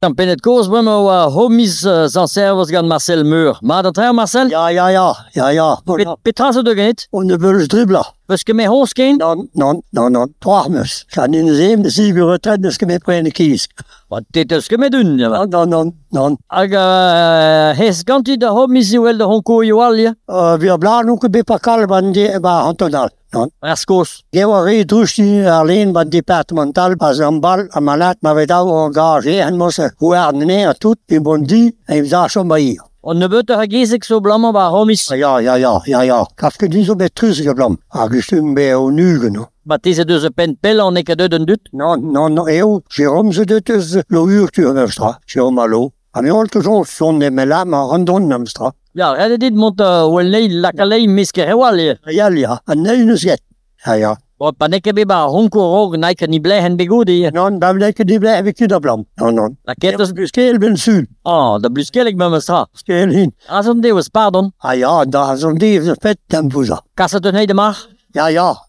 Dan ben het koos bij me wat homies zijn servers gaan Marcel Meur. Maar dat hij Marcel? Ja. Petra de niet? On ne veut le dribbler. Parce que mijn hoos geen? Non. Trois mus. Gaan in de zeven, de 7 retraite, dus ik me prene kies. Wat dit is que me doen? Non. Hes ganti de homies die wel de honko joalje? We blazen ook een beetje kalban die bij Antonal. Raskos. Je was heel rustig alleen bij het departemental, pas een bal, een malade, maar we daar engageren moesten. Hoe er neer tot, in Bondi, en we zagen zo bij hier. On ne veut te gees ik zo blammen bij homies. Ja. Ik heb niet zo met trussen geblam. Ik stem bij onugen, no. Maar het is dus een penpel en ik doe een dut. Non, Jérôme se doet dus l'ouverture de stra. Jérôme allo. En on toujours son de mela, maar rondon de stra. Ja, en dit moet wel niet lakkelei miskerewalje. Ja, en nee, dus het. Ja. Wat ben ik bij honko rogen, ik kan niet blij en begoeden. Non, dan blijf ik niet blij, heb ik je dat blam. Non. Dat kent dus. Skeel ben zuur. Ah, dat bluskel ik met mijn stra. Skeel hin. Als een deus, pardon. Ja, daar is een dief, vet tempoza. Kas het niet maar? Ja.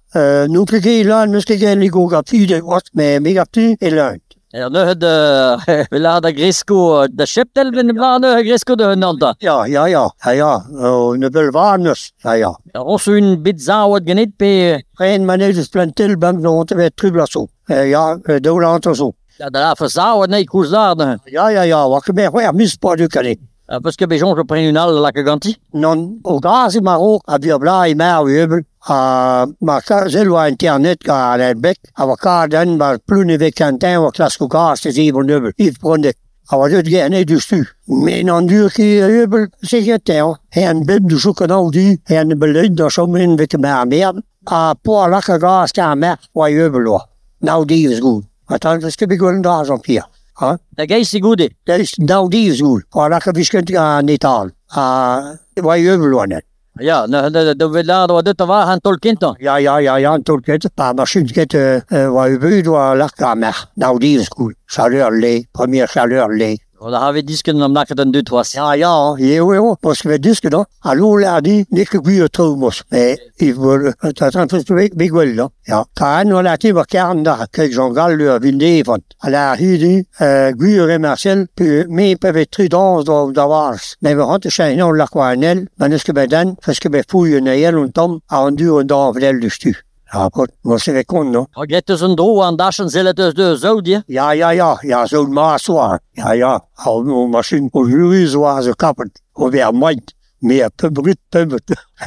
Nu krijg je luid, misschien ga je ook op die wat, maar ik heb die en luid. Ja, nu we laten Grisco, de scheptel ben de Grisco de hunanta. Ja. Ne wil warnes. Ja. Als u een bit zou het geniet bij... Geen manier is plantel, ben we te weer terug zo. Ja, doe zo. Ja, daarvoor zou het niet goed zijn. Ja, wat je mij mispaard kan ik. Parce que bejon je prends une halle la ganti. Non, au gaz maar ook, heb je blij maar weubel. Maar zelf internet gaan het bek. Maar kan dan maar plune weg kan zijn wat klas gas te zien van weubel. If pronde. Maar dat gaat niet dus tu. Maar dan duur je weubel zeg je tel. En ben dus ook al die en de beleid daar zo min met maar meer. Paar lekker gas kan meer wat weubel. Nou die is goed. Want dan is het begonnen daar zo hier. Dat geest is goed. Dat is nou die is goed. Maar dat kunt je niet aan. Waar je wil net. Ja, we laten we dit waar aan tolkien dan. Ja, tolkien. Maar misschien get waar je wil waar lekker meer. Nou die is goed. Chaleur leeg, premier chaleur leeg. Dan hebben we disken om dat het doet was. Ja, parce que we disken dan. Alors là die niet gebeurd trouwens. Maar ik wil dat het big wel dan. Ja, kan we laten we kern daar. Kijk zo'n galeur vinde van. Alors hier die Guy en Marcel mee per 3 dans daar was. Maar we hadden zijn nou la quanel. Maar is que bij dan, parce que bij fouille naar en dan aan duur dan vertel dus tu. Ja, goed, maar ze kon no. Je hebt dus een droog aan dashen zullen dus de zo die. Ja, zo'n maas zwaar. Ja, al machine voor jullie zwaar zo kappend. Of weer mind. Meer pubrit. En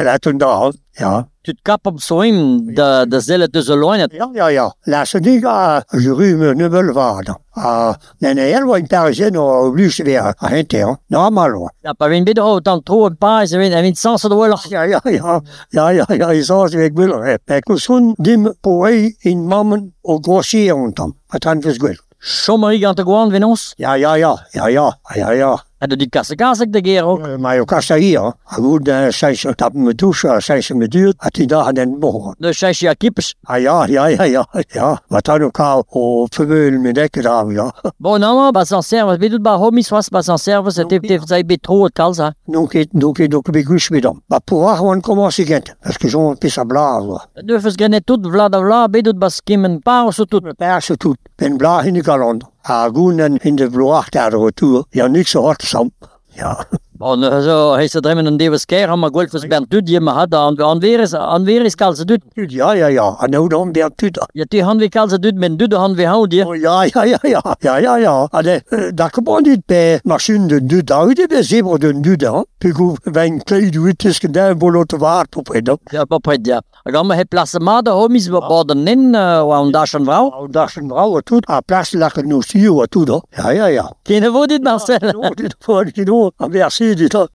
dat toen daar, ja. Tu te kap op zo in, de zullen tussen loinen. Ja. Laat ze niet jury me nu wel vader. Nee, heel wat in Parijs, nou, blus weer, hè, normaal hoor. Ja, maar wie bidden dan trouw een paar, ze weten, en wie sans de oorlog. Ja, je zou ze willen hebben. Ik was zo'n dim poëzie in mammen ook grossier dan. Het had het wel. Sommer gaan te gewoon van ons. Ja. En die kassen ik de keer ook. Maar je kast hier, goed, zijn ze tappen met douche, zijn ze met duur, had die dagen dan begonnen. Dus zijn ze ja kippers. Ja. Wat dan ook al op verweulen met dekken daar, ja. Bon, nou, maar zijn service, weet je, bij homies was, bij zijn service, het heeft zij betro het kals, hè. Donc ik ben goed met hem. Maar pour gewoon komen ze gaan, parce que zo'n pisse blazen. Dus we gaan net tot vla, bedut bas kimmen paar zo tot. Paar zo tot, ben bla in de kalender. Goen in de vloer daar de retour. Ja, niet zo hard sam. Ja. Bon, zo heeft ze dreimen een deves keer, maar golfers ben tu die me had aan weer is kals doet. Ja. En nou dan ben tu. Ja, die hand weer kals doet men doet de hand weer houd die. Oh ja. En dat kan niet bij machine de doet uit de zeber de doet hè. Puis wenn klein doet is gedaan bolo te waard op het. Ja, papa ja. Dan maar het plasma de homies we worden in waar daar een vrouw. Daar een vrouw tot. Plaats lachen nu zie wat toe dan. Ja. Geen woord dit Marcel. Dit voor die door. En weer zie je dit.